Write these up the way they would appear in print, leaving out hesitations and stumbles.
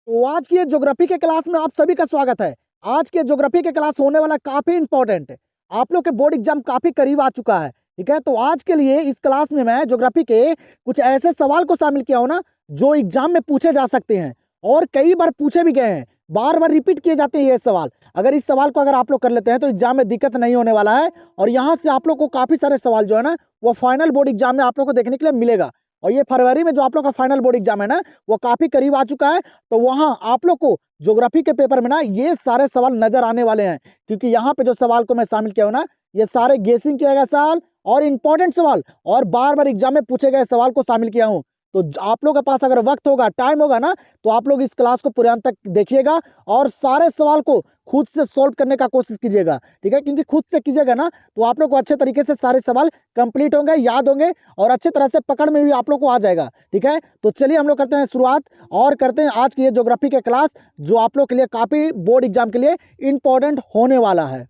तो आज की ये ज्योग्राफी के क्लास में आप सभी का स्वागत है। आज के ज्योग्राफी के क्लास होने वाला काफी इंपॉर्टेंट है। आप लोग के बोर्ड एग्जाम काफी करीब आ चुका है, ठीक है। तो आज के लिए इस क्लास में मैं ज्योग्राफी के कुछ ऐसे सवाल को शामिल किया हूं ना, जो एग्जाम में पूछे जा सकते हैं और कई बार पूछे भी गए हैं। बार बार रिपीट किए जाते हैं ये सवाल। अगर इस सवाल को अगर आप लोग कर लेते हैं तो एग्जाम में दिक्कत नहीं होने वाला है। और यहाँ से आप लोग को काफी सारे सवाल जो है ना, वो फाइनल बोर्ड एग्जाम में आप लोग को देखने के लिए मिलेगा। और ये फरवरी में जो आप लोग का फाइनल बोर्ड एग्जाम है ना, वो काफी करीब आ चुका है। तो वहां आप लोग को ज्योग्राफी के पेपर में ना ये सारे सवाल नजर आने वाले हैं, क्योंकि यहाँ पे जो सवाल को मैं शामिल किया हूं ना, ये सारे गेसिंग किया गया सवाल और इंपॉर्टेंट सवाल और बार बार एग्जाम में पूछे गए सवाल को शामिल किया हूं। तो आप लोग के पास अगर वक्त होगा, टाइम होगा ना, तो आप लोग इस क्लास को पूरे अंत तक देखिएगा और सारे सवाल को खुद से सॉल्व करने का कोशिश कीजिएगा, ठीक है। क्योंकि खुद से कीजिएगा ना, तो आप लोग को अच्छे तरीके से सारे सवाल कंप्लीट होंगे, याद होंगे और अच्छे तरह से पकड़ में भी आप लोग को आ जाएगा, ठीक है। तो चलिए हम लोग करते हैं शुरुआत और करते हैं आज की ये ज्योग्राफी के क्लास, जो आप लोग के लिए काफी बोर्ड एग्जाम के लिए इंपॉर्टेंट होने वाला है।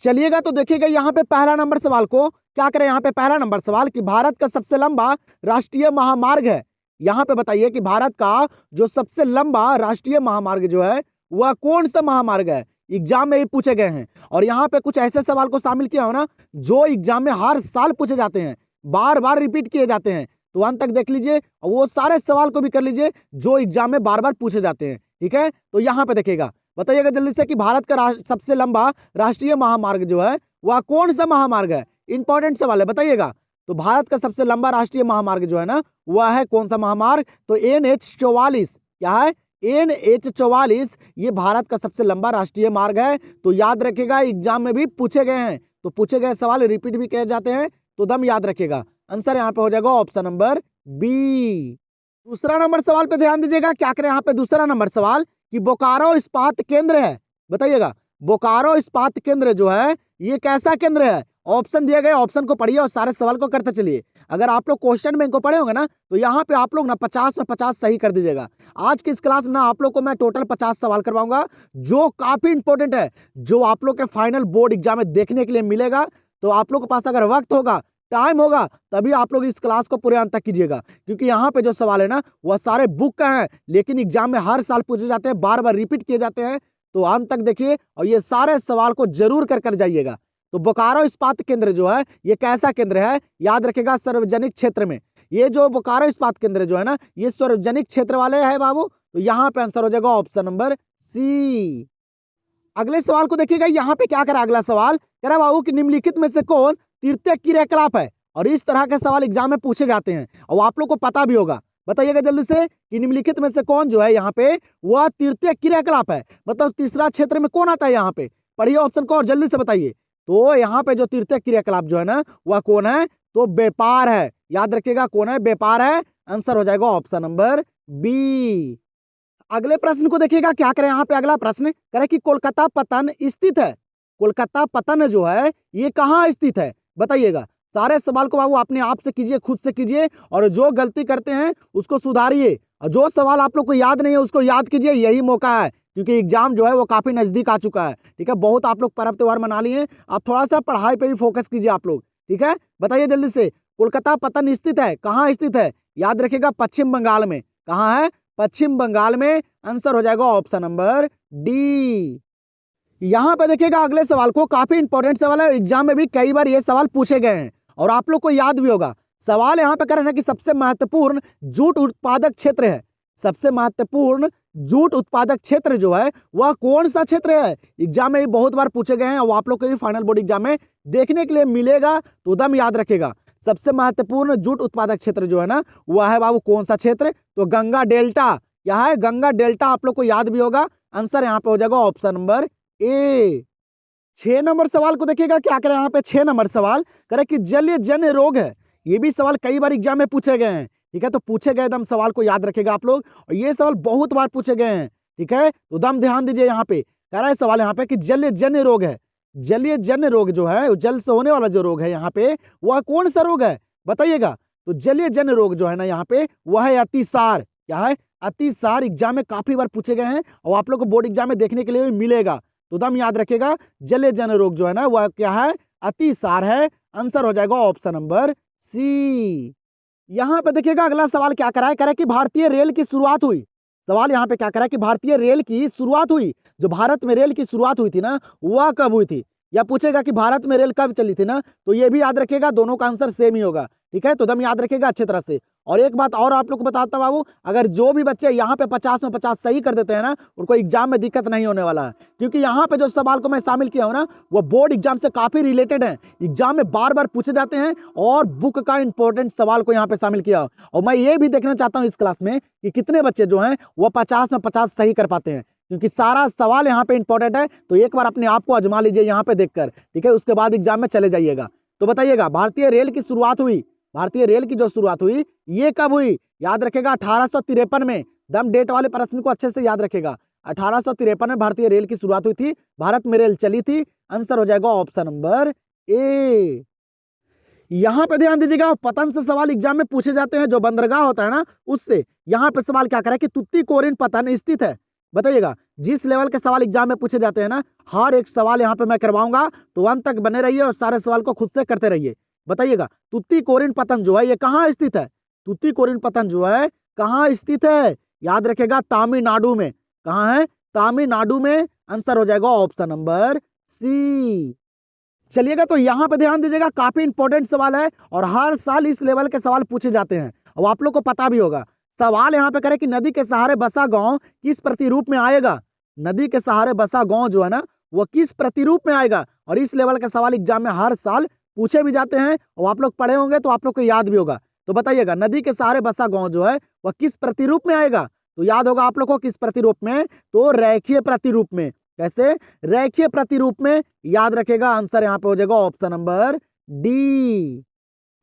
चलिएगा तो देखिएगा यहाँ पे पहला नंबर सवाल को क्या करें। यहाँ पे पहला नंबर सवाल कि भारत का सबसे लंबा राष्ट्रीय महामार्ग है। यहाँ पे बताइए कि भारत का जो सबसे लंबा राष्ट्रीय महामार्ग जो है, वह कौन सा महामार्ग है। एग्जाम में भी पूछे गए हैं और यहाँ पे कुछ ऐसे सवाल को शामिल किया हो ना, जो एग्जाम में हर साल पूछे जाते हैं, बार बार रिपीट किए जाते हैं। तो अंत तक देख लीजिए और वो सारे सवाल को भी कर लीजिए जो एग्जाम में बार बार पूछे जाते हैं, ठीक है। तो यहाँ पे देखिएगा, बताइएगा जल्दी से कि भारत का सबसे लंबा राष्ट्रीय महामार्ग जो है, वह कौन सा महामार्ग है। इंपॉर्टेंट सवाल है, बताइएगा। तो भारत का सबसे लंबा राष्ट्रीय महामार्ग जो है ना, वह है कौन सा महामार्ग। तो NH 44, क्या है, NH 44, ये भारत का सबसे लंबा राष्ट्रीय मार्ग है। तो याद रखिएगा, एग्जाम में भी पूछे गए हैं, तो पूछे गए सवाल रिपीट भी किए जाते हैं, तो दम याद रखिएगा। आंसर यहाँ पे हो जाएगा ऑप्शन नंबर बी। दूसरा नंबर सवाल पे ध्यान दीजिएगा, क्या करें यहाँ पे दूसरा नंबर सवाल कि बोकारो इस्पात केंद्र है। बताइएगा, बोकारो इस्पात केंद्र जो है, ये कैसा केंद्र है। ऑप्शन दिए गए, ऑप्शन को पढ़िए और सारे सवाल को करते चलिए। अगर आप लोग क्वेश्चन बैंक को पढ़े होंगे ना, तो यहाँ पे आप लोग ना 50 में 50 सही कर दीजिएगा। आज की इस क्लास में ना आप लोग को मैं टोटल 50 सवाल करवाऊंगा, जो काफी इंपॉर्टेंट है, जो आप लोग के फाइनल बोर्ड एग्जाम में देखने के लिए मिलेगा। तो आप लोग के पास अगर वक्त होगा, टाइम होगा, तभी आप लोग इस क्लास को पूरे अंत तक कीजिएगा, क्योंकि यहाँ पे जो सवाल है ना, वह सारे बुक का है, लेकिन एग्जाम में हर साल पूछे जाते हैं, बार बार रिपीट किए जाते हैं। तो अंत तक देखिए और ये सारे सवाल को जरूर कर जाइएगा। तो बोकारो इस्पात केंद्र जो है, ये कैसा केंद्र है, याद रखेगा, सार्वजनिक क्षेत्र में। ये जो बोकारो इस्पात केंद्र जो है ना, ये सार्वजनिक क्षेत्र वाले है बाबू। तो यहाँ पे आंसर हो जाएगा ऑप्शन नंबर सी। अगले सवाल को देखिएगा, यहाँ पे क्या करा अगला सवाल, कह रहा बाबू कि निम्नलिखित में से कौन तृतीय क्रियाकलाप है। और इस तरह के सवाल एग्जाम में पूछे जाते हैं और आप लोग को पता भी होगा। बताइएगा जल्दी से कि निम्नलिखित में से कौन जो है यहाँ पे वह तृतीय क्रियाकलाप है। मतलब तीसरा क्षेत्र में कौन आता है यहाँ पे, पढ़िए ऑप्शन को और जल्दी से बताइए। तो यहाँ पे जो तृतीय क्रियाकलाप जो है ना, वह कौन है, तो व्यापार है। याद रखिएगा कौन है, व्यापार है। आंसर हो जाएगा ऑप्शन नंबर बी। अगले प्रश्न को देखिएगा, क्या करें यहाँ पे अगला प्रश्न करें कि कोलकाता पतन स्थित है। कोलकाता पतन जो है, ये कहाँ स्थित है, बताइएगा। सारे सवाल को बाबू अपने आप से कीजिए, खुद से कीजिए और जो गलती करते हैं उसको सुधारिए और जो सवाल आप लोग को याद नहीं है उसको याद कीजिए। यही मौका है, क्योंकि एग्जाम जो है वो काफी नजदीक आ चुका है, ठीक है। बहुत आप लोग पर्व त्योहार मना लिए, आप थोड़ा सा पढ़ाई पे भी फोकस कीजिए आप लोग, ठीक है। बताइए जल्दी से, कोलकाता पतन स्थित है, कहाँ स्थित है। याद रखिएगा पश्चिम बंगाल में। कहाँ है, पश्चिम बंगाल में। आंसर हो जाएगा ऑप्शन नंबर डी। यहां पे देखिएगा अगले सवाल को, काफी इंपॉर्टेंट सवाल है, एग्जाम में भी कई बार ये सवाल पूछे गए हैं और आप लोग को याद भी होगा। सवाल यहाँ पे कर रहे हैं कि सबसे महत्वपूर्ण जूट उत्पादक क्षेत्र है। सबसे महत्वपूर्ण जूट उत्पादक क्षेत्र जो है, वह कौन सा क्षेत्र है। एग्जाम में भी बहुत बार पूछे गए हैं और आप लोग को भी फाइनल बोर्ड एग्जाम में देखने के लिए मिलेगा, तो दम याद रखेगा। सबसे महत्वपूर्ण जूट उत्पादक क्षेत्र जो है ना, वह है बाबू कौन सा क्षेत्र, तो गंगा डेल्टा। क्या है, गंगा डेल्टा। आप लोग को याद भी होगा। आंसर यहाँ पे हो जाएगा ऑप्शन नंबर ए। 6 नंबर सवाल को देखिएगा, क्या करें यहाँ पे 6 नंबर सवाल करें कि जलीय जन्य रोग है। ये भी सवाल कई बार एग्जाम में पूछे गए हैं, ठीक है। तो पूछे गए दम सवाल को याद रखेगा आप लोग, और ये सवाल बहुत बार पूछे गए हैं, ठीक है। तो दम ध्यान दीजिए, यहाँ पे कह रहा है सवाल यहाँ पे कि जलीय जन्य रोग है। जलीय जन्य रोग जो है, जल से होने वाला जो रोग है यहाँ पे, वह कौन सा रोग है, बताइएगा। तो जलीय जन्य रोग जो है ना यहाँ पे, वह है अतिसार। क्या है, अतिसार। एग्जाम में काफी बार पूछे गए हैं और आप लोग को बोर्ड एग्जाम में देखने के लिए भी मिलेगा, तो दम याद रखेगा। जलीय जन्य रोग जो है ना, वह क्या है, अतिसार है। आंसर हो जाएगा ऑप्शन नंबर सी। यहां पे देखिएगा अगला सवाल क्या करा है, कि भारतीय रेल की शुरुआत हुई सवाल यहाँ पे क्या करा कि भारतीय रेल की शुरुआत हुई, जो भारत में रेल की शुरुआत हुई थी ना, वह कब हुई थी। या पूछेगा कि भारत में रेल कब चली थी ना, तो ये भी याद रखेगा, दोनों का आंसर सेम ही होगा। ठीक है, तो दम याद रखेगा अच्छे तरह से। और एक बात और आप लोग को बताता हूं बाबू, अगर जो भी बच्चे यहाँ पे 50 में 50 सही कर देते हैं ना, उनको एग्जाम में दिक्कत नहीं होने वाला है, क्योंकि यहाँ पे जो सवाल को मैं शामिल किया हूँ ना, वो बोर्ड एग्जाम से काफी रिलेटेड है, एग्जाम में बार बार पूछे जाते हैं, और बुक का इंपॉर्टेंट सवाल को यहाँ पे शामिल किया। और मैं ये भी देखना चाहता हूँ इस क्लास में कि कितने बच्चे जो हैं वो 50 में 50 सही कर पाते हैं, क्योंकि सारा सवाल यहाँ पे इंपॉर्टेंट है। तो एक बार अपने आप को आजमा लीजिए यहाँ पे देखकर, ठीक है, उसके बाद एग्जाम में चले जाइएगा। तो बताइएगा, भारतीय रेल की शुरुआत हुई, भारतीय रेल की जो शुरुआत हुई ये कब हुई, याद रखेगा 1853 में। दम डेट वाले प्रश्न को अच्छे से याद रखेगा। 1853 में भारतीय रेल की शुरुआत हुई थी, भारत में रेल चली थी। आंसर हो जाएगा ऑप्शन नंबर ए। यहां पे ध्यान दीजिएगा, पतन से सवाल एग्जाम में पूछे जाते हैं, जो बंदरगाह होता है ना उससे। यहाँ पे सवाल क्या करे कि तुतीकोरिन पतन स्थित है। बताइएगा, जिस लेवल के सवाल एग्जाम में पूछे जाते हैं ना, हर एक सवाल यहाँ पे मैं करवाऊंगा, तो अंत तक बने रहिए और सारे सवाल को खुद से करते रहिए। बताइएगा, तुतीकोरिन पतन जो है ये कहाँ स्थित है, तुतीकोरिन पतन जो है कहाँ स्थित है, याद रखेगा तमिलनाडु में। कहाँ है, तमिलनाडु में। आंसर हो जाएगा ऑप्शन नंबर सी। चलिएगा, तो यहाँ पे ध्यान दीजिएगा, काफी इंपॉर्टेंट सवाल है और हर साल इस लेवल के सवाल पूछे जाते हैं, और आप लोग को पता भी होगा। सवाल यहाँ पे करे कि नदी के सहारे बसा गांव किस प्रतिरूप में आएगा। नदी के सहारे बसा गांव जो है ना, वो किस प्रतिरूप में आएगा। और इस लेवल के सवाल एग्जाम में हर साल पूछे भी जाते हैं, और आप लोग पढ़े होंगे तो आप लोग को याद भी होगा। तो बताइएगा, नदी के सहारे बसा गांव जो है वह किस प्रतिरूप में आएगा। तो याद होगा आप लोग को किस प्रतिरूप में, तो रेखीय प्रतिरूप में। कैसे, रेखीय प्रतिरूप में। याद रखेगा, आंसर यहाँ पे हो जाएगा ऑप्शन नंबर डी।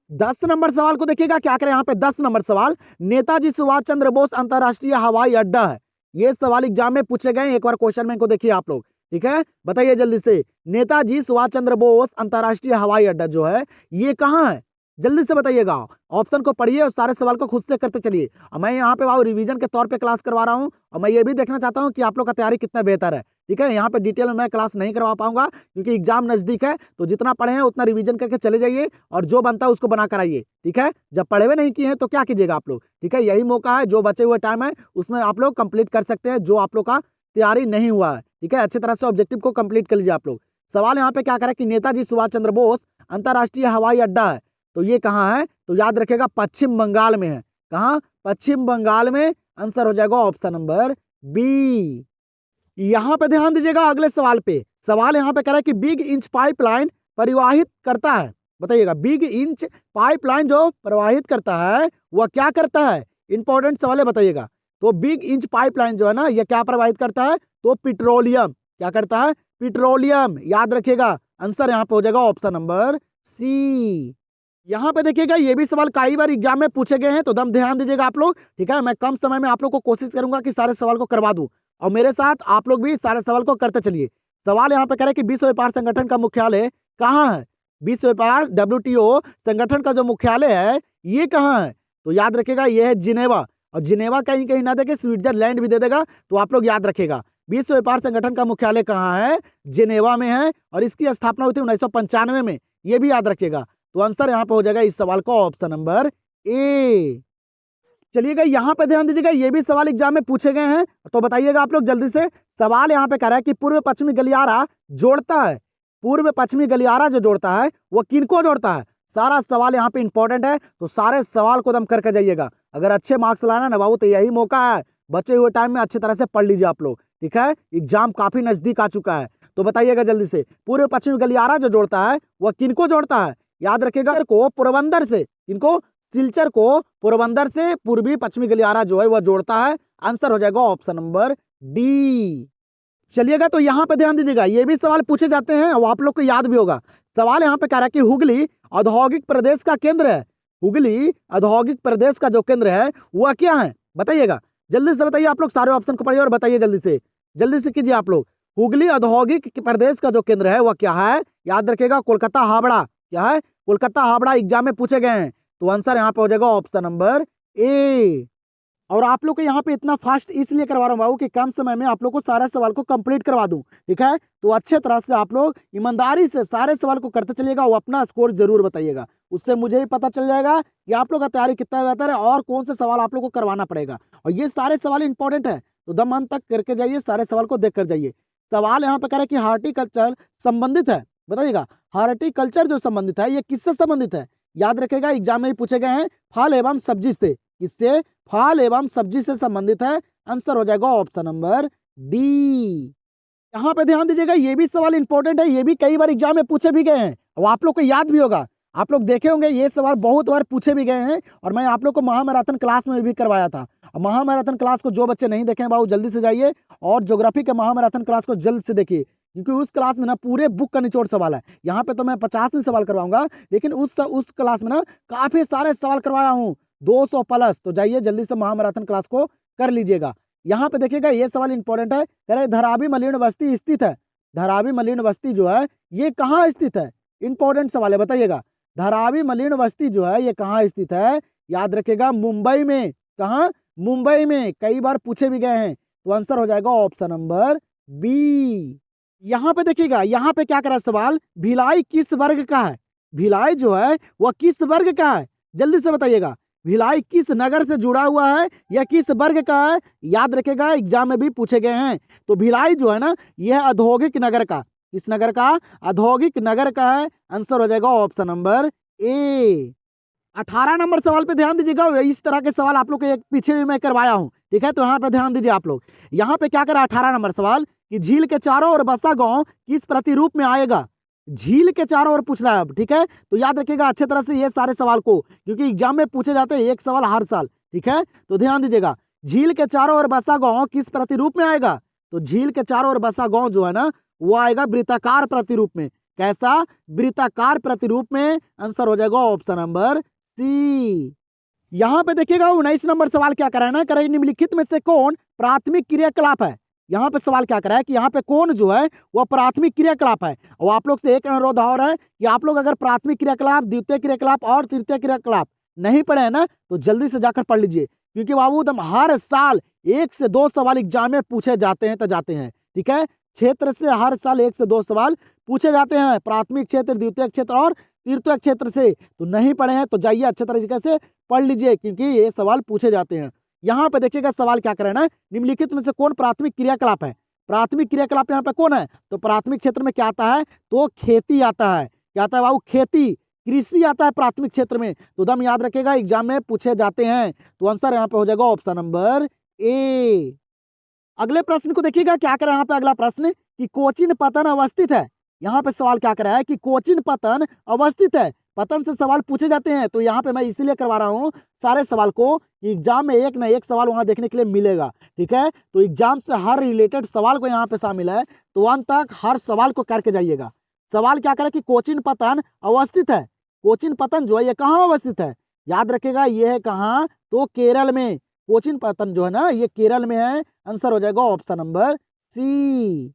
10 नंबर सवाल को देखिएगा, क्या करें यहाँ पे 10 नंबर सवाल, नेताजी सुभाष चंद्र बोस अंतरराष्ट्रीय हवाई अड्डा है। ये सवाल एग्जाम में पूछे गए, एक बार क्वेश्चन में को देखिए आप लोग। ठीक है, बताइए जल्दी से, नेताजी सुभाष चंद्र बोस अंतरराष्ट्रीय हवाई अड्डा जो है ये कहाँ है, जल्दी से बताइएगा। ऑप्शन को पढ़िए और सारे सवाल को खुद से करते चलिए। और मैं यहाँ पे रिवीजन के तौर पे क्लास करवा रहा हूँ, और मैं ये भी देखना चाहता हूँ कि आप लोग का तैयारी कितना बेहतर है। ठीक है, यहाँ पे डिटेल में मैं क्लास नहीं करवा पाऊंगा, क्योंकि एग्जाम नजदीक है। तो जितना पढ़े हैं उतना रिवीजन करके चले जाइए, और जो बनता है उसको बना कर आइए। ठीक है, जब पढ़े हुए नहीं किए हैं तो क्या कीजिएगा आप लोग। ठीक है, यही मौका है, जो बचे हुए टाइम है उसमें आप लोग कंप्लीट कर सकते हैं, जो आप लोग का तैयारी नहीं हुआ है। ठीक है, अच्छी तरह से ऑब्जेक्टिव को कंप्लीट कर लीजिए आप लोग। सवाल यहाँ पे क्या करें कि नेताजी सुभाष चंद्र बोस अंतरराष्ट्रीय हवाई अड्डा है, तो ये कहाँ है, तो याद रखेगा पश्चिम बंगाल में है। कहाँ, पश्चिम बंगाल में। आंसर हो जाएगा ऑप्शन नंबर बी। यहां पे ध्यान दीजिएगा अगले सवाल पे। सवाल यहाँ पे कह रहा है कि बिग इंच पाइपलाइन प्रवाहित करता है। बताइएगा, बिग इंच पाइपलाइन जो प्रवाहित करता है वह क्या करता है, इंपॉर्टेंट सवाल है, बताइएगा। तो बिग इंच पाइपलाइन जो है ना, यह क्या प्रवाहित करता है, तो पेट्रोलियम। क्या करता है, पेट्रोलियम। याद रखिएगा, आंसर यहाँ पे हो जाएगा ऑप्शन नंबर सी। यहाँ पे देखिएगा, ये भी सवाल कई बार एग्जाम में पूछे गए हैं, तो दम ध्यान दीजिएगा आप लोग। ठीक है, मैं कम समय में आप लोग को कोशिश करूंगा कि सारे सवाल को करवा दूं, और मेरे साथ आप लोग भी सारे सवाल को करते चलिए। सवाल यहाँ पे कह रहे हैं कि विश्व व्यापार संगठन का मुख्यालय कहाँ है। विश्व व्यापार WTO संगठन का जो मुख्यालय है ये कहाँ है, तो याद रखेगा ये है जिनेवा। और जिनेवा कहीं कहीं ना देखे, स्विट्जरलैंड भी दे देगा, तो आप लोग याद रखेगा विश्व व्यापार संगठन का मुख्यालय कहाँ है, जिनेवा में है, और इसकी स्थापना हुई थी 1995 में, ये भी याद रखिएगा। तो आंसर यहाँ पे हो जाएगा इस सवाल का ऑप्शन नंबर ए। चलिएगा, यहाँ पे ध्यान दीजिएगा, ये भी सवाल एग्जाम में पूछे गए हैं, तो बताइएगा आप लोग जल्दी से। सवाल यहाँ पे कह रहा है कि पूर्व पश्चिमी गलियारा जोड़ता है, पूर्व पश्चिमी गलियारा जो जोड़ता है वो किनको जोड़ता है। सारा सवाल यहाँ पे इंपॉर्टेंट है, तो सारे सवाल को दम करके जाइएगा। अगर अच्छे मार्क्स लाना ना बाबू, तो यही मौका है, बचे हुए टाइम में अच्छी तरह से पढ़ लीजिए आप लोग। ठीक है, एग्जाम काफी नजदीक आ चुका है, तो बताइएगा जल्दी से, पूर्व पश्चिमी गलियारा जो जोड़ता है वह किनको जोड़ता है। याद रखिएगा, को पोरबंदर से, इनको सिलचर को पोरबंदर से पूर्वी पश्चिमी गलियारा जो है वह जोड़ता है। आंसर हो जाएगा ऑप्शन नंबर डी। चलिएगा, तो यहाँ पे ध्यान दीजिएगा, ये भी सवाल पूछे जाते हैं और आप लोग को याद भी होगा। सवाल यहाँ पे कह रहा है कि हुगली औद्योगिक प्रदेश का केंद्र है। हुगली औद्योगिक प्रदेश का जो केंद्र है वह क्या है, बताइएगा जल्दी से, बताइए आप लोग, सारे ऑप्शन को पढ़िए और बताइए जल्दी से कीजिए आप लोग। हुगली औद्योगिक प्रदेश का जो केंद्र है वह क्या है, याद रखिएगा कोलकाता हावड़ा। क्या है, कोलकाता हावड़ा एग्जाम में पूछे गए हैं, तो आंसर यहाँ पे हो जाएगा ऑप्शन नंबर ए। और आप लोग को यहाँ पे इतना फास्ट इसलिए करवा रहा हूँ बाबू कि कम समय में आप लोग को सारे सवाल को कंप्लीट करवा दूं। ठीक है, तो अच्छे तरह से आप लोग ईमानदारी से सारे सवाल को करते चलिएगा और अपना स्कोर जरूर बताइएगा। उससे मुझे भी पता चल जाएगा कि आप लोग का तैयारी कितना बेहतर है और कौन से सवाल आप लोग को करवाना पड़ेगा। और ये सारे सवाल इंपॉर्टेंट है, तो दम अंत तक करके जाइए, सारे सवाल को देख कर जाइए। सवाल यहाँ पे कह रहा है कि हार्टिकल्चर संबंधित है, बताइएगा हार्टिकल्चर जो संबंधित है ये किससे संबंधित है। याद रखेगा एग्जाम में भी पूछे गए हैं, फल एवं सब्जी से। किससे? फल एवं सब्जी से संबंधित है। आंसर हो जाएगा ऑप्शन नंबर डी। यहाँ पे ध्यान दीजिएगा, ये भी सवाल इंपॉर्टेंट है, ये भी कई बार एग्जाम में पूछे भी गए हैं और आप लोग को याद भी होगा। आप लोग देखे होंगे ये सवाल बहुत बार पूछे भी गए हैं और मैं आप लोग को महामैराथन क्लास में भी करवाया था। और महामैराथन क्लास को जो बच्चे नहीं देखे हैं बाबू जल्दी से जाइए और ज्योग्राफी के महामैराथन क्लास को जल्द से देखिए, क्योंकि उस क्लास में ना पूरे बुक का निचोड़ सवाल है। यहाँ पे तो मैं 50 ही सवाल करवाऊंगा, लेकिन उस क्लास में ना काफी सारे सवाल करवाया हूँ, 200 प्लस। तो जाइए जल्दी से महामैराथन क्लास को कर लीजिएगा। यहाँ पे देखिएगा ये सवाल इंपॉर्टेंट है, कह रहे धारावी मलिन बस्ती स्थित है। धारावी मलिन बस्ती जो है ये कहाँ स्थित है? इंपॉर्टेंट सवाल है, बताइएगा धारावी मलिन बस्ती जो है ये कहाँ स्थित है? याद रखेगा मुंबई में। कहाँ? मुंबई में, कई बार पूछे भी गए हैं। तो आंसर हो जाएगा ऑप्शन नंबर बी। यहाँ पे देखिएगा, यहाँ पे क्या करा सवाल, भिलाई किस वर्ग का है? भिलाई जो है वह किस वर्ग का है? जल्दी से बताइएगा, भिलाई किस नगर से जुड़ा हुआ है या किस वर्ग का है? याद रखेगा एग्जाम में भी पूछे गए हैं। तो भिलाई जो है ना यह औद्योगिक नगर का, किस नगर का? औद्योगिक नगर का है। आंसर हो जाएगा ऑप्शन नंबर ए। 18 नंबर सवाल पे ध्यान दीजिएगा, इस तरह के सवाल आप लोग के पीछे भी मैं करवाया हूँ, ठीक है। तो यहाँ पे ध्यान दीजिए आप लोग, यहाँ पे क्या करा 18 नंबर सवाल कि झील के चारों ओर बसा गांव किस प्रतिरूप में आएगा? झील के चारों ओर पूछ रहा है अब, ठीक है। तो याद रखिएगा अच्छे तरह से ये सारे सवाल को, क्योंकि एग्जाम में पूछे जाते हैं एक सवाल हर साल, ठीक है। तो ध्यान दीजिएगा, झील के चारों ओर बसा गांव किस प्रतिरूप में आएगा? तो झील के चारों ओर बसा गांव जो है ना वो आएगा वृत्ताकार प्रतिरूप में। कैसा? वृत्ताकार प्रतिरूप में। आंसर हो जाएगा ऑप्शन नंबर सी। यहाँ पे देखिएगा 19 नंबर सवाल क्या करा है ना, करा निम्नलिखित में से कौन प्राथमिक क्रियाकलाप है? यहाँ पे सवाल क्या करा है कि यहाँ पे कौन जो है वह प्राथमिक क्रियाकलाप है। और आप लोग से एक अनुरोध और है कि आप लोग अगर प्राथमिक क्रियाकलाप, द्वितीय क्रियाकलाप और तृतीय क्रियाकलाप नहीं पढ़े हैं ना तो जल्दी से जाकर पढ़ लीजिए, क्योंकि बाबू एकदम हर साल 1 से 2 सवाल एग्जाम में पूछे जाते हैं तो जाते हैं, ठीक है। क्षेत्र से हर साल 1 से 2 सवाल पूछे जाते हैं, प्राथमिक क्षेत्र, द्वितीय क्षेत्र और तृतीय क्षेत्र से। तो नहीं पढ़े हैं तो जाइए अच्छे तरीके से पढ़ लीजिए, क्योंकि ये सवाल पूछे जाते हैं। यहाँ पे देखिएगा सवाल क्या कर रहा है ना, निम्नलिखित में से कौन प्राथमिक क्रियाकलाप है? प्राथमिक क्रियाकलाप यहाँ पे कौन है? तो प्राथमिक क्षेत्र में क्या आता है? तो खेती आता है। क्या आता है बाबू? खेती, कृषि आता है प्राथमिक क्षेत्र में। तो दम याद रखेगा एग्जाम में पूछे जाते हैं। तो आंसर यहाँ पे हो जाएगा ऑप्शन नंबर ए। अगले प्रश्न को देखिएगा क्या करा यहाँ पे, अगला प्रश्न कि कोचिन पतन अवस्थित है। यहाँ पे सवाल क्या करा है कि कोचिन पतन अवस्थित है। पतन से सवाल पूछे जाते हैं, तो यहाँ पे मैं इसीलिए करवा रहा हूँ सारे सवाल को कि एग्जाम में एक ना एक सवाल वहां देखने के लिए मिलेगा, ठीक है। तो एग्जाम से हर रिलेटेड सवाल को यहाँ पे शामिल है, तो अंत तक हर सवाल को करके जाइएगा। सवाल क्या करे कि कोचिन पतन अवस्थित है। कोचिन पतन जो है ये कहाँ अवस्थित है? याद रखेगा ये है कहाँ? तो केरल में। कोचिन पतन जो है ना ये केरल में है। आंसर हो जाएगा ऑप्शन नंबर सी।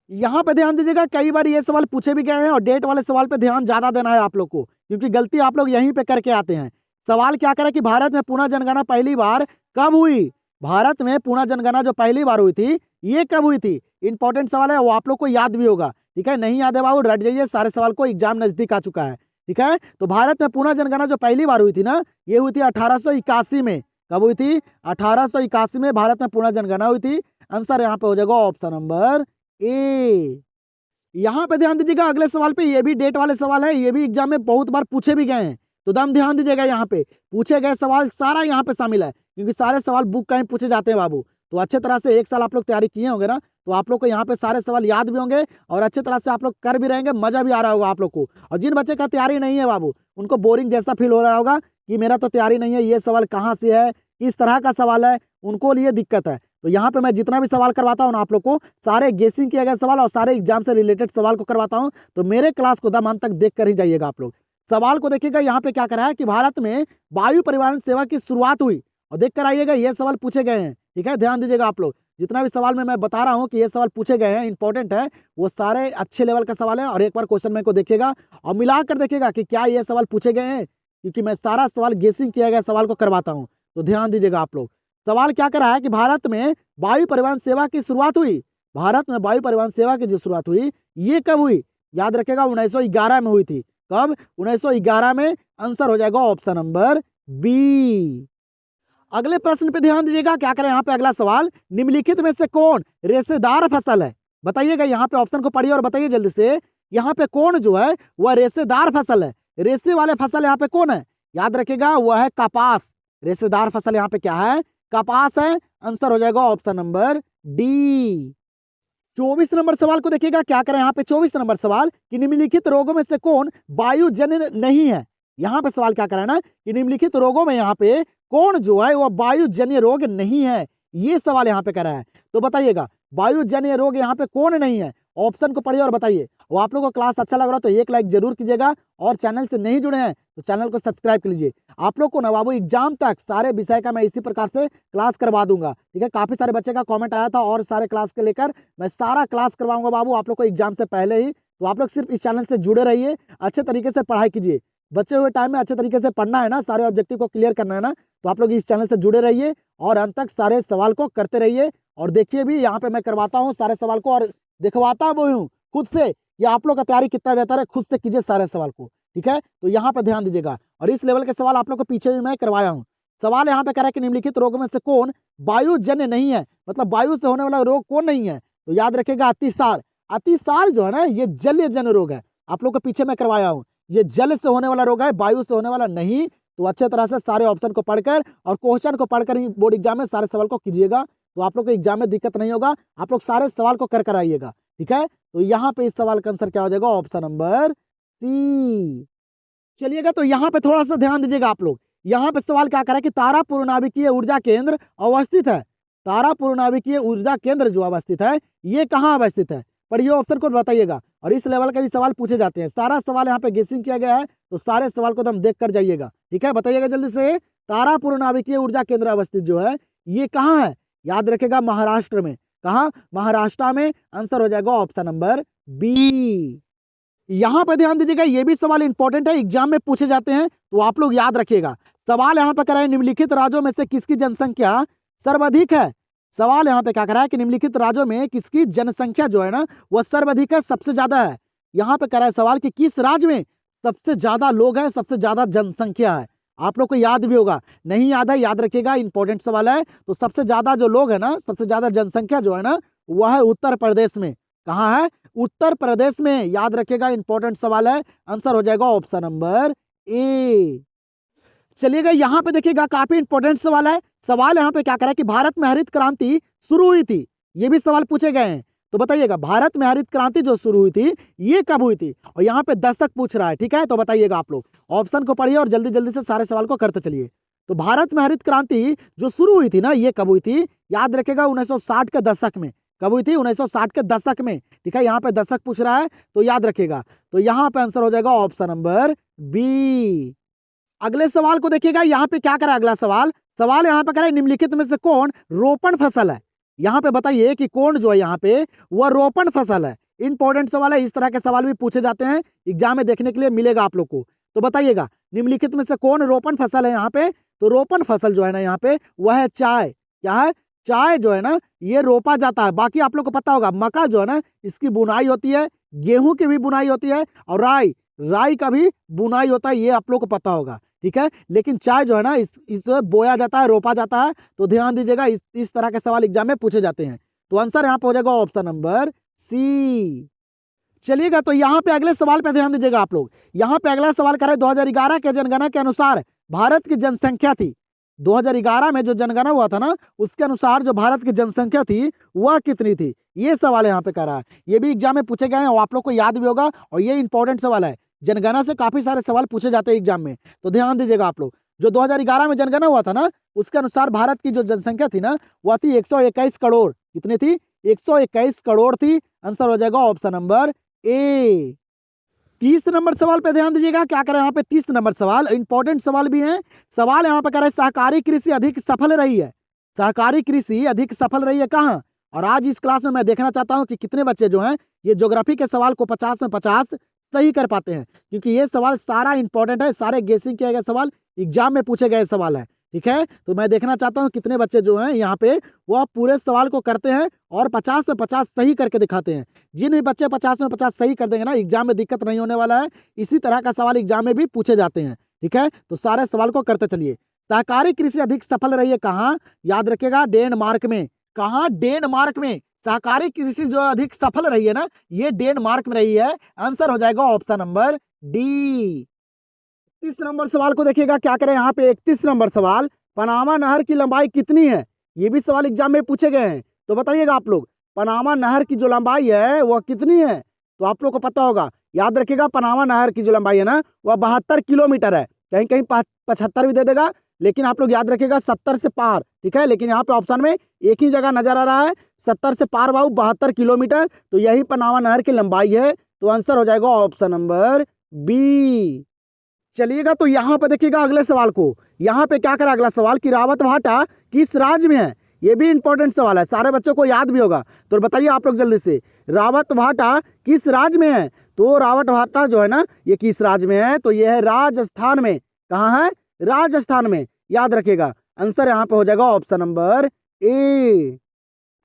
यहाँ पे ध्यान दीजिएगा, कई बार ये सवाल पूछे भी गए हैं और डेट वाले सवाल पे ध्यान ज्यादा देना है आप लोग को, क्योंकि गलती आप लोग यहीं पे करके आते हैं। सवाल क्या करे कि भारत में पुनः जनगणना पहली बार कब हुई? भारत में पुनः जनगणना जो पहली बार हुई थी ये कब हुई थी? इंपॉर्टेंट सवाल है, वो आप लोग को याद भी होगा, ठीक है। नहीं याद है बाबू रट जाइए, सारे सवाल को, एग्जाम नजदीक आ चुका है, ठीक है। तो भारत में पुनः जनगणना जो पहली बार हुई थी ना ये हुई थी 1881 में। कब हुई थी? 1881 में भारत में पुनः जनगणना हुई थी। आंसर यहाँ पे हो जाएगा ऑप्शन नंबर ए। यहाँ पे ध्यान दीजिएगा अगले सवाल पे, ये भी डेट वाले सवाल है, ये भी एग्जाम में बहुत बार पूछे भी गए हैं। तो दम ध्यान दीजिएगा, यहाँ पे पूछे गए सवाल सारा यहाँ पे शामिल है, क्योंकि सारे सवाल बुक का ही पूछे जाते हैं बाबू। तो अच्छे तरह से एक साल आप लोग तैयारी किए होंगे ना, तो आप लोग को यहाँ पे सारे सवाल याद भी होंगे और अच्छे तरह से आप लोग कर भी रहेंगे, मजा भी आ रहा होगा आप लोग को। और जिन बच्चे का तैयारी नहीं है बाबू, उनको बोरिंग जैसा फील हो रहा होगा कि मेरा तो तैयारी नहीं है, ये सवाल कहाँ से है, किस तरह का सवाल है, उनको लिए दिक्कत है। तो यहाँ पे मैं जितना भी सवाल करवाता हूँ ना आप लोग को, सारे गेसिंग किए गए सवाल और सारे एग्जाम से रिलेटेड सवाल को करवाता हूँ। तो मेरे क्लास को दम अंत तक देख कर ही जाइएगा आप लोग। सवाल को देखिएगा, यहाँ पे क्या करा है कि भारत में वायु परिवहन सेवा की शुरुआत हुई, और देख कर आइएगा ये सवाल पूछे गए हैं, ठीक है। ध्यान दीजिएगा आप लोग, जितना भी सवाल में मैं बता रहा हूँ कि ये सवाल पूछे गए हैं, इंपॉर्टेंट है, वो सारे अच्छे लेवल का सवाल है। और एक बार क्वेश्चन बैंक को देखिएगा और मिला कर देखिएगा कि क्या ये सवाल पूछे गए हैं, क्योंकि मैं सारा सवाल गेसिंग किया गया सवाल को करवाता हूँ। तो ध्यान दीजिएगा आप लोग। सवाल क्या करा है कि भारत में वायु परिवहन सेवा की शुरुआत हुई। भारत में वायु परिवहन सेवा की जो शुरुआत हुई ये कब हुई? याद रखेगा 1911 में हुई थी। कब? 1911 में आंसर हो जाएगा ऑप्शन नंबर बी। अगले प्रश्न पे ध्यान दीजिएगा, क्या करें यहाँ पे अगला सवाल, निम्नलिखित में से कौन रेशेदार फसल है? बताइएगा, यहाँ पे ऑप्शन को पढ़िए और बताइए जल्दी से, यहाँ पे कौन जो है वह रेशेदार फसल है? रेशे वाले फसल यहाँ पे कौन है? याद रखिएगा, वह है कपास। रेशेदार फसल यहाँ पे क्या है? कपास है। आंसर हो जाएगा ऑप्शन नंबर डी। 24 नंबर सवाल को देखिएगा, क्या करें यहाँ पे 24 नंबर सवाल, कि निम्नलिखित रोगों में से कौन वायुजन्य नहीं है? यहाँ पे सवाल क्या करा है ना, कि निम्नलिखित रोगों में यहाँ पे कौन जो है वह वायुजन्य रोग नहीं है, ये सवाल यहाँ पे करा है। तो बताइएगा, वायुजन्य रोग यहाँ पे कौन नहीं है? ऑप्शन को पढ़िए और बताइए। और आप लोगों को क्लास अच्छा लग रहा तो एक लाइक जरूर कीजिएगा, और चैनल से नहीं जुड़े हैं तो चैनल को सब्सक्राइब कर लीजिए। आप लोग को ना बाबू एग्जाम तक सारे विषय का मैं इसी प्रकार से क्लास करवा दूंगा, ठीक है। काफी सारे बच्चे का कमेंट आया था, और सारे क्लास के लेकर मैं सारा क्लास करवाऊंगा बाबू आप लोग को एग्जाम से पहले ही। तो आप लोग सिर्फ इस चैनल से जुड़े रहिए, अच्छे तरीके से पढ़ाई कीजिए। बचे हुए टाइम में अच्छे तरीके से पढ़ना है ना, सारे ऑब्जेक्टिव को क्लियर करना है ना, तो आप लोग इस चैनल से जुड़े रहिए और अंत तक सारे सवाल को करते रहिए। और देखिए भी, यहाँ पे मैं करवाता हूँ सारे सवाल को और दिखवाता भी हूँ खुद से। ये आप लोग का तैयारी कितना बेहतर है, खुद से कीजिए सारे सवाल को, ठीक है। तो यहाँ पे ध्यान दीजिएगा, और इस लेवल के सवाल आप लोग को पीछे भी मैं करवाया हूँ। सवाल यहाँ पे कह रहा है कि निम्नलिखित रोगों में से कौन वायुजन्य नहीं है, मतलब वायु से होने वाला रोग कौन नहीं है? तो याद रखिएगा, अतिसार। अतिसार जो है ना, ये जलजन्य रोग है। आप लोग को पीछे मैं करवाया हूँ, ये जल से होने वाला रोग है, वायु से होने वाला नहीं। तो अच्छे तरह से सारे ऑप्शन को पढ़कर और क्वेश्चन को पढ़कर ही बोर्ड एग्जाम में सारे सवाल को कीजिएगा, तो आप लोग को एग्जाम में दिक्कत नहीं होगा। आप लोग सारे सवाल को कर आइएगा, ठीक है। तो यहाँ पे इस सवाल का आंसर क्या हो जाएगा? Option number C. चलिएगा, तो यहाँ पे थोड़ा सा ध्यान दीजिएगा आप लोग। यहाँ पे सवाल क्या कर रहा है कि तारापुर नाभिकीय ऊर्जा केंद्र अवस्थित है। तारापुर नाभिकीय ऊर्जा केंद्र जो अवस्थित है, ये कहाँ अवस्थित है? पढ़िए, ऑप्शन को बताइएगा। और इस लेवल के भी सवाल पूछे जाते हैं, सारा सवाल यहाँ पे गेसिंग किया गया है, तो सारे सवाल को हम देख कर जाइएगा, ठीक है। बताइएगा जल्दी से, तारापुर नाभिकीय ऊर्जा केंद्र अवस्थित जो है ये कहाँ है? याद रखेगा, महाराष्ट्र में। कहाँ? महाराष्ट्र में। आंसर हो जाएगा ऑप्शन नंबर बी। यहाँ पे ध्यान दीजिएगा, ये भी सवाल इंपॉर्टेंट है, एग्जाम में पूछे जाते हैं, तो आप लोग याद रखिएगा। सवाल यहाँ पे करा है, निम्नलिखित राज्यों में से किसकी जनसंख्या सर्वाधिक है? सवाल यहाँ पे क्या करा है कि निम्नलिखित राज्यों में किसकी जनसंख्या जो है ना वह सर्वाधिक है, सबसे ज्यादा है। यहाँ पे करा है सवाल कि किस राज्य में सबसे ज्यादा लोग हैं, सबसे ज्यादा जनसंख्या है। आप लोग को याद भी होगा, नहीं याद है याद रखिएगा, इंपॉर्टेंट सवाल है। तो सबसे ज्यादा जो लोग है ना, सबसे ज्यादा जनसंख्या जो है ना, वह है उत्तर प्रदेश में। कहाँ है? उत्तर प्रदेश में। याद रखिएगा, इंपॉर्टेंट सवाल है। आंसर हो जाएगा ऑप्शन नंबर ए। चलिएगा, यहाँ पे देखिएगा, काफी इंपॉर्टेंट सवाल है। सवाल यहाँ पे क्या करा है कि भारत में हरित क्रांति शुरू हुई थी, ये भी सवाल पूछे गए हैं। तो बताइएगा, भारत में हरित क्रांति जो शुरू हुई थी ये कब हुई थी? और यहाँ पे दशक पूछ रहा है, ठीक है। तो बताइएगा, आप लोग ऑप्शन को पढ़िए और जल्दी जल्दी से सारे सवाल को करते चलिए। तो भारत में हरित क्रांति जो शुरू हुई थी ना, ये कब हुई थी? याद रखेगा, 1960 के दशक में। कब हुई थी? 1960 के दशक में, ठीक है। यहाँ पे दशक पूछ रहा है, तो याद रखिएगा। तो यहाँ पे आंसर हो जाएगा ऑप्शन नंबर बी। अगले सवाल को देखिएगा, यहाँ पे क्या करा अगला सवाल। सवाल यहाँ पे करा है, निम्नलिखित में से कौन रोपण फसल है? यहाँ पे बताइए कि कौन जो है यहाँ पे वह रोपण फसल है। इंपॉर्टेंट सवाल है, इस तरह के सवाल भी पूछे जाते हैं, एग्जाम में देखने के लिए मिलेगा आप लोग को। तो बताइएगा, निम्नलिखित में से कौन रोपण फसल है यहाँ पे? तो रोपण फसल जो है ना यहाँ पे वह है चाय। क्या है? चाय जो है ना ये रोपा जाता है। बाकी आप लोग को पता होगा, मक्का जो है ना इसकी बुनाई होती है, गेहूं की भी बुनाई होती है, और राई का भी बुनाई होता है, ये आप लोग को पता होगा, ठीक है। लेकिन चाय जो है ना इस बोया जाता है, रोपा जाता है। तो ध्यान दीजिएगा, इस तरह के सवाल एग्जाम में पूछे जाते हैं। तो आंसर यहाँ पे हो जाएगा ऑप्शन नंबर सी। चलिएगा, तो यहाँ पे अगले सवाल पे ध्यान दीजिएगा आप लोग। यहाँ पे अगला सवाल करे, 2011 के जनगणना के अनुसार भारत की जनसंख्या थी। 2011 में जो जनगणना हुआ था ना, उसके अनुसार जो भारत की जनसंख्या थी वह कितनी थी? ये सवाल यहाँ पे कर रहा है। ये भी एग्जाम में पूछे गए हैं और आप लोग को याद भी होगा, और ये इंपॉर्टेंट सवाल है। जनगणना से काफी सारे सवाल पूछे जाते हैं एग्जाम में, तो ध्यान दीजिएगा आप लोग। जो 2011 में जनगणना हुआ था ना, उसके अनुसार भारत की जो जनसंख्या थी ना वह थी 121 करोड़। कितनी थी? 121 करोड़ थी। आंसर हो जाएगा ऑप्शन नंबर ए। 30 नंबर सवाल पे ध्यान दीजिएगा, क्या करें यहाँ पे 30 नंबर सवाल, इंपॉर्टेंट सवाल भी है। सवाल यहाँ पे कह रहे हैं, सहकारी कृषि अधिक सफल रही है। सहकारी कृषि अधिक सफल रही है कहाँ? और आज इस क्लास में मैं देखना चाहता हूँ कि कितने बच्चे जो हैं ये ज्योग्राफी के सवाल को 50 में 50 सही कर पाते हैं, क्योंकि ये सवाल सारा इंपॉर्टेंट है, सारे गेसिंग किए गए सवाल, एग्जाम में पूछे गए सवाल है, ठीक है। तो मैं देखना चाहता हूँ कितने बच्चे जो हैं यहाँ पे वो पूरे सवाल को करते हैं और 50 में 50 सही करके दिखाते हैं। जिन भी बच्चे 50 में 50 सही कर देंगे ना, एग्जाम में दिक्कत नहीं होने वाला है। इसी तरह का सवाल एग्जाम में भी पूछे जाते हैं, ठीक है, तो सारे सवाल को करते चलिए। सहकारी कृषि अधिक सफल रही है कहाँ? याद रखिएगा डेनमार्क में। कहाँ? डेनमार्क में सहकारी कृषि जो अधिक सफल रही है ना, ये डेनमार्क में रही है। आंसर हो जाएगा ऑप्शन नंबर डी। 31 नंबर सवाल को देखिएगा, क्या करें यहाँ पे 31 नंबर सवाल, पनामा नहर की लंबाई कितनी है? ये भी सवाल एग्जाम में पूछे गए हैं, तो बताइएगा आप लोग पनामा नहर की जो लंबाई है वह कितनी है? तो आप लोग को पता होगा, याद रखिएगा पनामा नहर की जो लंबाई है ना वह 72 किलोमीटर है। कहीं कहीं 75 भी दे देगा, लेकिन आप लोग याद रखिएगा 70 से पार। ठीक है, लेकिन यहाँ पे ऑप्शन में एक ही जगह नजर आ रहा है 70 से पार बाबू 72 किलोमीटर, तो यही पनामा नहर की लंबाई है। तो आंसर हो जाएगा ऑप्शन नंबर बी। चलिएगा तो यहाँ पे देखिएगा अगले सवाल को, यहाँ पे क्या करा अगला सवाल कि रावत भाटा किस राज्य में है? ये भी इंपॉर्टेंट सवाल है, सारे बच्चों को याद भी होगा, तो बताइए आप लोग जल्दी से, रावत भाटा किस राज्य में है? तो रावत भाटा जो है ना ये किस राज्य में है? तो ये है राजस्थान में। कहाँ है? राजस्थान में। याद रखिएगा आंसर यहाँ पे हो जाएगा ऑप्शन नंबर ए।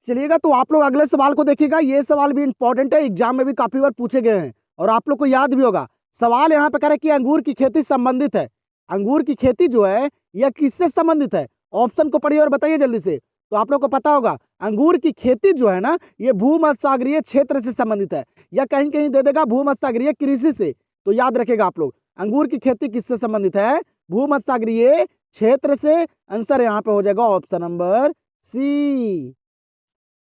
चलिएगा तो आप लोग अगले सवाल को देखिएगा, ये सवाल भी इंपॉर्टेंट है, एग्जाम में भी काफी बार पूछे गए हैं और आप लोग को याद भी होगा। सवाल यहाँ पे करे कि अंगूर की खेती संबंधित है। अंगूर की खेती जो है यह किससे संबंधित है? ऑप्शन को पढ़िए और बताइए जल्दी से। तो आप लोग को पता होगा अंगूर की खेती जो है ना ये भूमध्यसागरीय क्षेत्र से संबंधित है, या कहीं कहीं दे देगा भूमध्यसागरीय कृषि से। तो याद रखेगा आप लोग अंगूर की खेती किससे संबंधित है? भूमध्यसागरीय क्षेत्र से। आंसर यहाँ पे हो जाएगा ऑप्शन नंबर सी।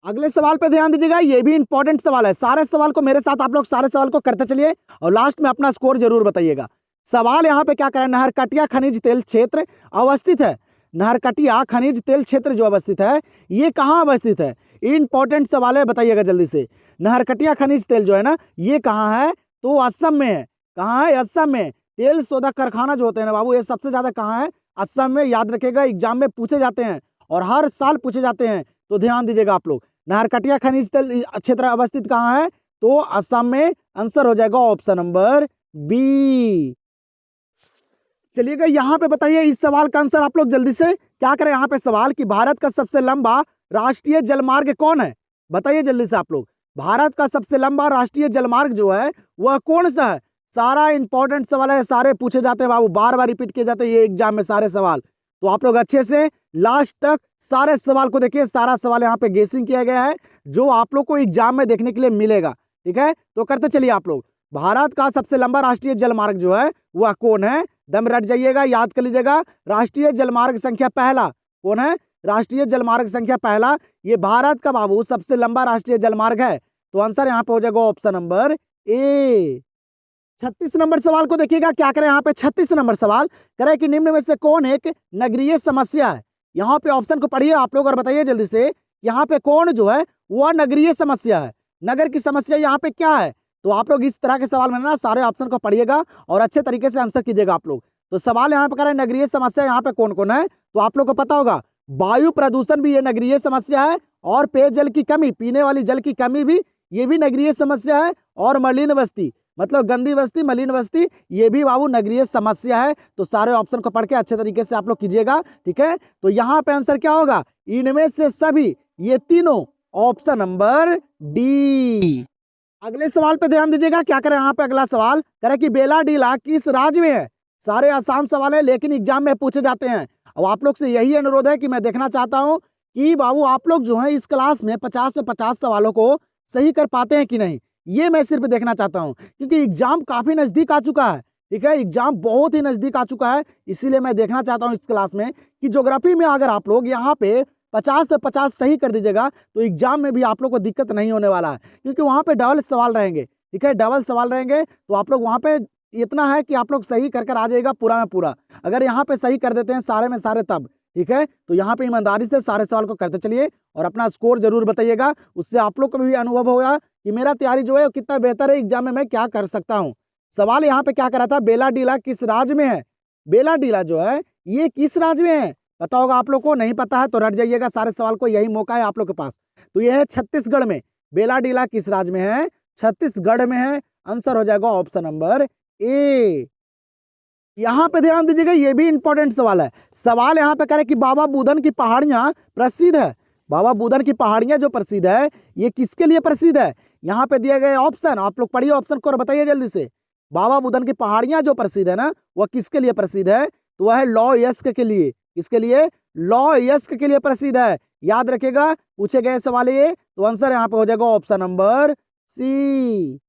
अगले सवाल पे ध्यान दीजिएगा, ये भी इंपॉर्टेंट सवाल है। सारे सवाल को मेरे साथ आप लोग सारे सवाल को करते चलिए और लास्ट में अपना स्कोर जरूर बताइएगा। सवाल यहाँ पे क्या करें, नहरकटिया खनिज तेल क्षेत्र अवस्थित है। नहरकटिया खनिज तेल क्षेत्र जो अवस्थित है ये कहाँ अवस्थित है? इंपॉर्टेंट सवाल है, बताइएगा जल्दी से। नहरकटिया खनिज तेल जो है ना ये कहाँ है? तो असम में है। कहाँ है? असम में। तेल शोधक कारखाना जो होते हैं ना बाबू ये सबसे ज्यादा कहाँ है? असम में। याद रखिएगा एग्जाम में पूछे जाते हैं और हर साल पूछे जाते हैं, तो ध्यान दीजिएगा आप लोग। नहरकटिया खनिज तेल क्षेत्र अवस्थित कहाँ है? तो असम में। आंसर हो जाएगा ऑप्शन नंबर बी। चलिएगा यहाँ पे बताइए इस सवाल का आंसर आप लोग जल्दी से। क्या करें यहाँ पे सवाल कि भारत का सबसे लंबा राष्ट्रीय जलमार्ग कौन है? बताइए जल्दी से आप लोग, भारत का सबसे लंबा राष्ट्रीय जलमार्ग जो है वह कौन सा है? सारा इंपॉर्टेंट सवाल है, सारे पूछे जाते हैं बाबू, बार बार रिपीट किए जाते हैं ये एग्जाम में सारे सवाल। तो आप लोग अच्छे से लास्ट तक सारे सवाल को देखिए, सारा सवाल यहाँ पे गेसिंग किया गया है जो आप लोग को एग्जाम में देखने के लिए मिलेगा। ठीक है, तो करते चलिए आप लोग। भारत का सबसे लंबा राष्ट्रीय जलमार्ग जो है वह कौन है? दम रट जाइएगा, याद कर लीजिएगा। राष्ट्रीय जलमार्ग संख्या पहला कौन है? राष्ट्रीय जलमार्ग संख्या पहला ये भारत का बाबू सबसे लंबा राष्ट्रीय जलमार्ग है। तो आंसर यहाँ पे हो जाएगा ऑप्शन नंबर ए। 36 नंबर सवाल को देखिएगा, क्या करें यहाँ पे 36 नंबर सवाल करे कि निम्न में से कौन एक नगरीय समस्या है? यहाँ पे ऑप्शन को पढ़िए आप लोग और बताइए जल्दी से, यहाँ पे कौन जो है वह नगरीय समस्या है? नगर की समस्या यहाँ पे क्या है? तो आप लोग इस तरह के सवाल में ना सारे ऑप्शन को पढ़िएगा और अच्छे तरीके से आंसर कीजिएगा आप लोग। तो सवाल यहाँ पे करें नगरीय समस्या यहाँ पे कौन कौन है? तो आप लोग को पता होगा वायु प्रदूषण भी ये नगरीय समस्या है, और पेयजल की कमी, पीने वाली जल की कमी भी ये भी नगरीय समस्या है, और मलिन बस्ती मतलब गंदी बस्ती, मलिन बस्ती ये भी बाबू नगरीय समस्या है। तो सारे ऑप्शन को पढ़ के अच्छे तरीके से आप लोग कीजिएगा। ठीक है, तो यहाँ पे आंसर क्या होगा? इनमें से सभी ये तीनों, ऑप्शन नंबर डी। अगले सवाल पे ध्यान दीजिएगा, क्या करें यहाँ पे अगला सवाल करे कि बेलाडीला किस राज्य में है? सारे आसान सवाल है लेकिन एग्जाम में पूछे जाते हैं। अब आप लोग से यही अनुरोध है कि मैं देखना चाहता हूँ कि बाबू आप लोग जो है इस क्लास में 50 से 50 सवालों को सही कर पाते हैं कि नहीं, ये मैं सिर्फ देखना चाहता हूँ, क्योंकि एग्जाम काफी नजदीक आ चुका है। ठीक है, एग्जाम बहुत ही नजदीक आ चुका है, इसीलिए मैं देखना चाहता हूँ इस क्लास में कि ज्योग्राफी में अगर आप लोग यहाँ पे 50 से 50 सही कर दीजिएगा तो एग्जाम में भी आप लोग को दिक्कत नहीं होने वाला है, क्योंकि वहाँ पे डबल सवाल रहेंगे। ठीक है, डबल सवाल रहेंगे, तो आप लोग वहाँ पे इतना है कि आप लोग सही कर आ जाएगा पूरा में पूरा। अगर यहाँ पे सही कर देते हैं सारे में सारे तब ठीक है, तो यहाँ पे ईमानदारी से सारे सवाल को करते चलिए और अपना स्कोर जरूर बताइएगा, उससे आप लोग को भी अनुभव होगा कि मेरा तैयारी जो है कितना बेहतर है, एग्जाम में मैं क्या कर सकता हूँ। सवाल यहाँ पे क्या करा था, बेलाडीला किस राज्य में है? बेलाडीला जो है ये किस राज्य में है? पता होगा आप लोग को, नहीं पता है तो रट जाइएगा सारे सवाल को, यही मौका है आप लोग के पास। तो यह है छत्तीसगढ़ में। बेलाडीला किस राज्य में है? छत्तीसगढ़ में है। आंसर हो जाएगा ऑप्शन नंबर ए। यहाँ पे ध्यान दीजिएगा, ये भी इंपॉर्टेंट सवाल है। सवाल यहाँ पे करे कि बाबा बुदन की पहाड़ियाँ प्रसिद्ध है। बाबा बुदन की पहाड़ियाँ जो प्रसिद्ध है ये किसके लिए प्रसिद्ध है? यहाँ पे दिए गए ऑप्शन आप लोग पढ़िए ऑप्शन को और बताइए जल्दी से। बाबा बुदन की पहाड़ियां जो प्रसिद्ध है ना, वह किसके लिए प्रसिद्ध है? तो वह है लॉयस्क के लिए। किसके लिए? लॉयस्क के लिए प्रसिद्ध है। याद रखिएगा, पूछे गए सवाल ये, तो आंसर यहाँ पे हो जाएगा ऑप्शन नंबर सी।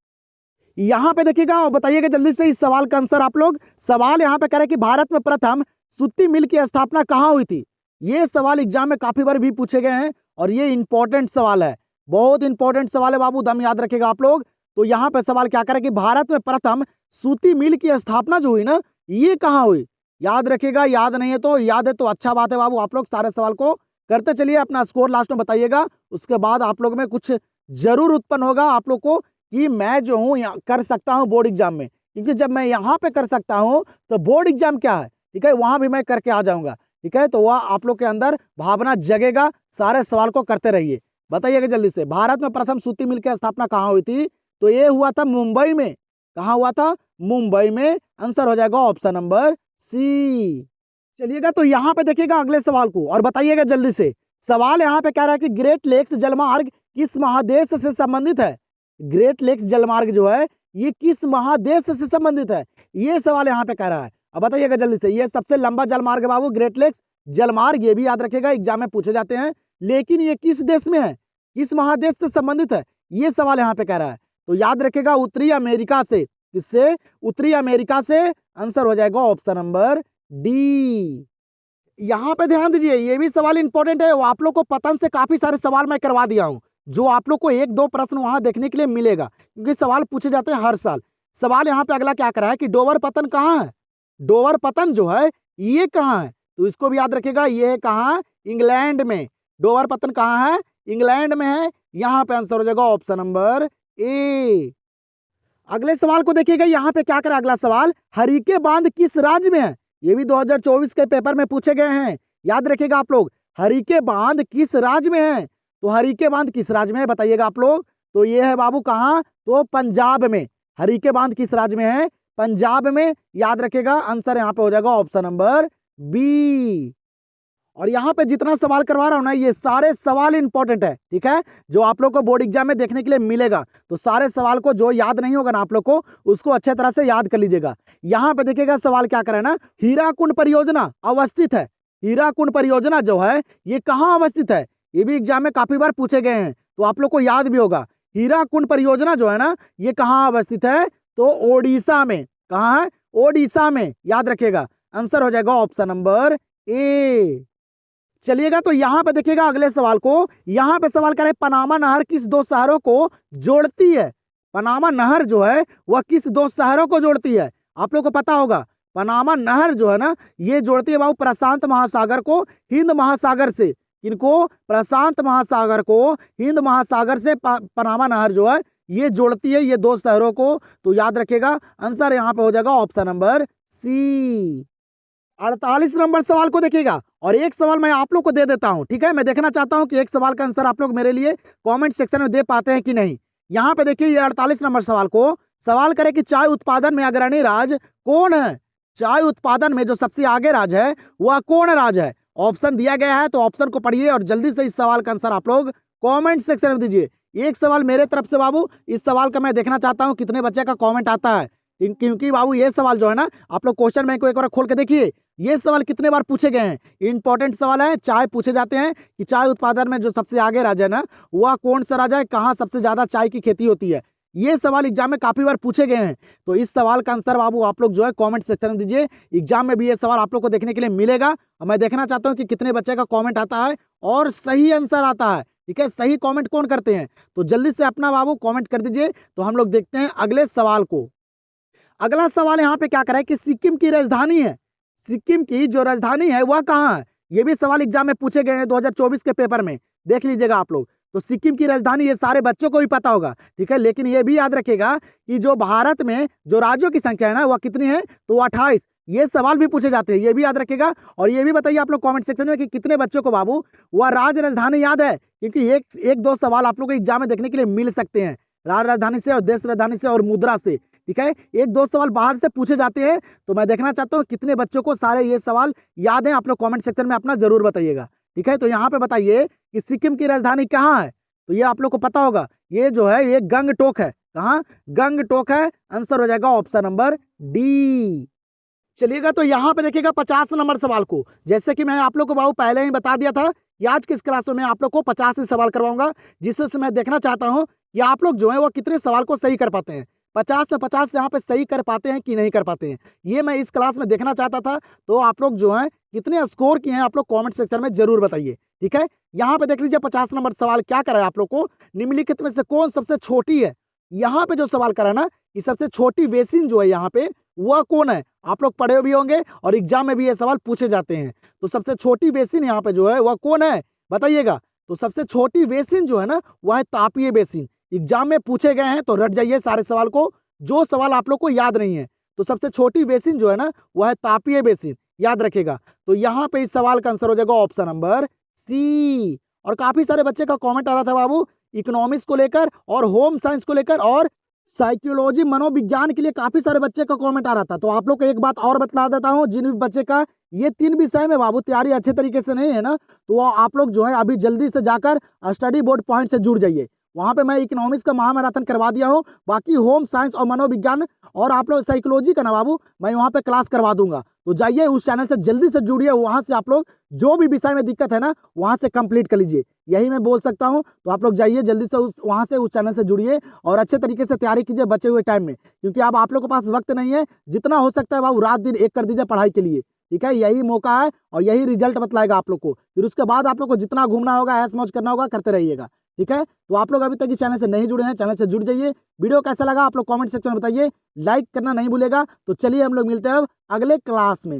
यहाँ पे देखिएगा और बताइएगा जल्दी से इस सवाल का आंसर आप लोग। सवाल यहाँ पे कह रहे हैं कि भारत में प्रथम सूती मिल की स्थापना कहाँ हुई थी? ये सवाल एग्जाम में काफी बार भी पूछे गए हैं और ये इंपॉर्टेंट सवाल है, बहुत इंपॉर्टेंट सवाल है बाबू, दम याद रखेगा आप लोग। तो यहाँ पे सवाल क्या करे कि भारत में प्रथम सूती मिल की स्थापना जो हुई ना, ये कहाँ हुई? याद रखिएगा, याद नहीं है तो याद है तो अच्छा बात है बाबू, आप लोग सारे सवाल को करते चलिए, अपना स्कोर लास्ट में बताइएगा। उसके बाद आप लोग में कुछ जरूर उत्पन्न होगा आप लोग को कि मैं जो हूँ कर सकता हूँ बोर्ड एग्जाम में, क्योंकि जब मैं यहाँ पे कर सकता हूँ तो बोर्ड एग्जाम क्या है, ठीक है, वहां भी मैं करके आ जाऊंगा, ठीक है। तो वह आप लोग के अंदर भावना जगेगा, सारे सवाल को करते रहिए। बताइएगा जल्दी से, भारत में प्रथम सूती मिल की स्थापना कहाँ हुई थी? तो ये हुआ था मुंबई में। कहाँ हुआ था? मुंबई में। आंसर हो जाएगा ऑप्शन नंबर सी। चलिएगा तो यहाँ पे देखिएगा अगले सवाल को और बताइएगा जल्दी से। सवाल यहाँ पे कह रहा है कि ग्रेट लेक्स जलमार्ग किस महादेश से संबंधित है? ग्रेट लेक्स जलमार्ग जो है ये किस महादेश से संबंधित है? ये सवाल यहाँ पे कह रहा है। अब बताइएगा जल्दी से, ये सबसे लंबा जलमार्ग है बाबू, ग्रेट लेक्स जलमार्ग, ये भी याद रखेगा, एग्जाम में पूछे जाते हैं। लेकिन ये किस देश में है, किस महादेश से संबंधित है, ये सवाल यहाँ पे कह रहा है। तो याद रखेगा उत्तरी अमेरिका से। किससे? उत्तरी अमेरिका से। आंसर हो जाएगा ऑप्शन नंबर डी। यहाँ पे ध्यान दीजिए, ये भी सवाल इंपॉर्टेंट है, वो आप लोग को पतन से काफी सारे सवाल मैं करवा दिया हूँ, जो आप लोग को एक दो प्रश्न वहां देखने के लिए मिलेगा, क्योंकि सवाल पूछे जाते हैं हर साल। सवाल यहाँ पे अगला क्या करा है कि डोवर पतन कहाँ है? डोवर पतन जो है ये कहाँ है? तो इसको भी याद रखिएगा, ये है कहाँ? इंग्लैंड में। डोवर पतन कहाँ है? इंग्लैंड में है। यहाँ पे आंसर हो जाएगा ऑप्शन नंबर ए। अगले सवाल को देखिएगा, यहाँ पे क्या करा अगला सवाल, हरीके बांध किस राज्य में है? ये भी 2024 के पेपर में पूछे गए हैं, याद रखिएगा आप लोग, हरीके बांध किस राज्य में है? तो हरीके बांध किस राज्य में है बताइएगा आप लोग। तो ये है बाबू कहाँ? तो पंजाब में। हरीके बांध किस राज्य में है? पंजाब में। याद रखिएगा, आंसर यहाँ पे हो जाएगा ऑप्शन नंबर बी। और यहाँ पे जितना सवाल करवा रहा हूं ना, ये सारे सवाल इंपॉर्टेंट है, ठीक है, जो आप लोग को बोर्ड एग्जाम में देखने के लिए मिलेगा। तो सारे सवाल को जो याद नहीं होगा ना आप लोग को, उसको अच्छे तरह से याद कर लीजिएगा। यहाँ पे देखिएगा सवाल क्या करे ना, हीराकुंड परियोजना अवस्थित है। हीराकुंड परियोजना जो है ये कहाँ अवस्थित है? ये भी एग्जाम में काफी बार पूछे गए हैं, तो आप लोग को याद भी होगा। हीराकुंड परियोजना जो है ना, ये कहाँ अवस्थित है? तो ओडिशा में। कहाँ है? ओडिशा में। याद रखिएगा, आंसर हो जाएगा ऑप्शन नंबर ए। चलिएगा तो यहाँ पे देखिएगा अगले सवाल को, यहाँ पे सवाल करे पनामा नहर किस दो शहरों को जोड़ती है? पनामा नहर जो है वह किस दो शहरों को जोड़ती है? आप लोग को पता होगा, पनामा नहर जो है ना, ये जोड़ती है बाबू प्रशांत महासागर को हिंद महासागर से। किनको? प्रशांत महासागर को हिंद महासागर से पनामा नहर जो है ये जोड़ती है, ये दो शहरों को। तो याद रखिएगा, आंसर यहाँ पे हो जाएगा ऑप्शन नंबर सी। 48 नंबर सवाल को देखिएगा और एक सवाल मैं आप लोग को दे देता हूं, ठीक है। मैं देखना चाहता हूं कि एक सवाल का आंसर आप लोग मेरे लिए कमेंट सेक्शन में दे पाते हैं कि नहीं। यहाँ पे देखिए, ये 48 नंबर सवाल को सवाल करे कि चाय उत्पादन में अग्रणी राज्य कौन है? चाय उत्पादन में जो सबसे आगे राज्य है वह कौन राज्य है? ऑप्शन दिया गया है, तो ऑप्शन को पढ़िए और जल्दी से इस सवाल का आंसर आप लोग कॉमेंट सेक्शन में दीजिए। एक सवाल मेरे तरफ से बाबू, इस सवाल का मैं देखना चाहता हूँ कितने बच्चे का कॉमेंट आता है, क्योंकि बाबू ये सवाल जो है ना, आप लोग क्वेश्चन बैंक को एक बार खोल के देखिए, ये सवाल कितने बार पूछे गए हैं। इंपॉर्टेंट सवाल है, चाय पूछे जाते हैं कि चाय उत्पादन में जो सबसे आगे राज्य है ना, वह कौन सा राज्य है, कहाँ सबसे ज्यादा चाय की खेती होती है। ये सवाल एग्जाम में काफी बार पूछे गए हैं, तो इस सवाल का आंसर बाबू आप लोग जो है कमेंट सेक्शन में दीजिए। एग्जाम में भी ये सवाल आप लोग को देखने के लिए मिलेगा और मैं देखना चाहता हूँ कि कितने बच्चे का कॉमेंट आता है और सही आंसर आता है, ठीक है। सही कॉमेंट कौन करते हैं, तो जल्दी से अपना बाबू कॉमेंट कर दीजिए। तो हम लोग देखते हैं अगले सवाल को। अगला सवाल यहाँ पे क्या करा है कि सिक्किम की राजधानी है, सिक्किम की जो राजधानी है वह कहाँ है? ये भी सवाल एग्जाम में पूछे गए हैं 2024 के पेपर में, देख लीजिएगा आप लोग। तो सिक्किम की राजधानी ये सारे बच्चों को भी पता होगा, ठीक है, लेकिन ये भी याद रखिएगा कि जो भारत में जो राज्यों की संख्या है ना वह कितनी है? तो 28। ये सवाल भी पूछे जाते हैं, ये भी याद रखिएगा। और ये भी बताइए आप लोग कमेंट सेक्शन में कि कितने बच्चों को बाबू वह राज्य राजधानी याद है, क्योंकि एक दो सवाल आप लोग को एग्जाम में देखने के लिए मिल सकते हैं, राज्य राजधानी से और देश राजधानी से और मुद्रा से, ठीक है। एक दो सवाल बाहर से पूछे जाते हैं, तो मैं देखना चाहता हूँ कितने बच्चों को सारे ये सवाल याद हैं। आप लोग कमेंट सेक्शन में अपना जरूर बताइएगा, ठीक है। तो यहाँ पे बताइए कि सिक्किम की राजधानी कहाँ है? तो ये आप लोग को पता होगा, ये जो है ये गंगटोक है, कहाँ, गंगटोक है, आंसर हो जाएगा ऑप्शन नंबर डी। चलिएगा तो यहाँ पे देखिएगा 50 नंबर सवाल को, जैसे कि मैं आप लोग को बाबू पहले ही बता दिया था कि आज की इस क्लास में मैं आप लोग को 50 ही सवाल करवाऊंगा, जिससे मैं देखना चाहता हूँ कि आप लोग जो है वो कितने सवाल को सही कर पाते हैं, 50 में 50 यहाँ पे सही कर पाते हैं कि नहीं कर पाते हैं, ये मैं इस क्लास में देखना चाहता था। तो आप लोग जो है कितने स्कोर किए हैं आप लोग कॉमेंट सेक्शन में जरूर बताइए, ठीक है। यहाँ पे देख लीजिए 50 नंबर सवाल क्या करा है आप लोग को, निम्नलिखित में से कौन सबसे छोटी है। यहाँ पे जो सवाल करा ना कि सबसे छोटी बेसिन जो है यहाँ पे वह कौन है, आप लोग पढ़े भी होंगे और एग्जाम में भी ये सवाल पूछे जाते हैं। तो सबसे छोटी बेसिन यहाँ पे जो है वह कौन है बताइएगा। तो सबसे छोटी बेसिन जो है ना वह है तापीय बेसिन, एग्जाम में पूछे गए हैं तो रट जाइए सारे सवाल को, जो सवाल आप लोग को याद नहीं है। तो सबसे छोटी बेसिन जो है ना वह है तापीय बेसिन, याद रखेगा। तो यहाँ पे इस सवाल का आंसर हो जाएगा ऑप्शन नंबर सी। और काफी सारे बच्चे का कॉमेंट आ रहा था बाबू इकोनॉमिक्स को लेकर और होम साइंस को लेकर और साइकोलॉजी मनोविज्ञान के लिए काफी सारे बच्चे का कमेंट आ रहा था। तो आप लोग को एक बात और बता देता हूँ, जिन भी बच्चे का ये 3 विषय में बाबू तैयारी अच्छे तरीके से नहीं है ना, तो वो आप लोग जो है अभी जल्दी से जाकर स्टडी बोर्ड पॉइंट से जुड़ जाइए। वहां पे मैं इकोनॉमिक्स का महामैराथन करवा दिया हूँ, बाकी होम साइंस और मनोविज्ञान और आप लोग साइकोलॉजी का ना बाबू मैं वहाँ पे क्लास करवा दूंगा। तो जाइए उस चैनल से जल्दी से जुड़िए, वहां से आप लोग जो भी विषय में दिक्कत है ना वहां से कंप्लीट कर लीजिए, यही मैं बोल सकता हूँ। तो आप लोग जाइए जल्दी से उस चैनल से जुड़िए और अच्छे तरीके से तैयारी कीजिए बचे हुए टाइम में, क्योंकि अब आप लोग के पास वक्त नहीं है, जितना हो सकता है बाबू रात दिन एक कर दीजिए पढ़ाई के लिए, ठीक है। यही मौका है और यही रिजल्ट बतलाएगा आप लोग को, फिर उसके बाद आप लोग को जितना घूमना होगा ऐश मौज करना होगा करते रहिएगा, ठीक है। तो आप लोग अभी तक इस चैनल से नहीं जुड़े हैं, चैनल से जुड़ जाइए। वीडियो कैसा लगा आप लोग कमेंट सेक्शन में बताइए, लाइक करना नहीं भूलेगा। तो चलिए हम लोग मिलते हैं अब अगले क्लास में।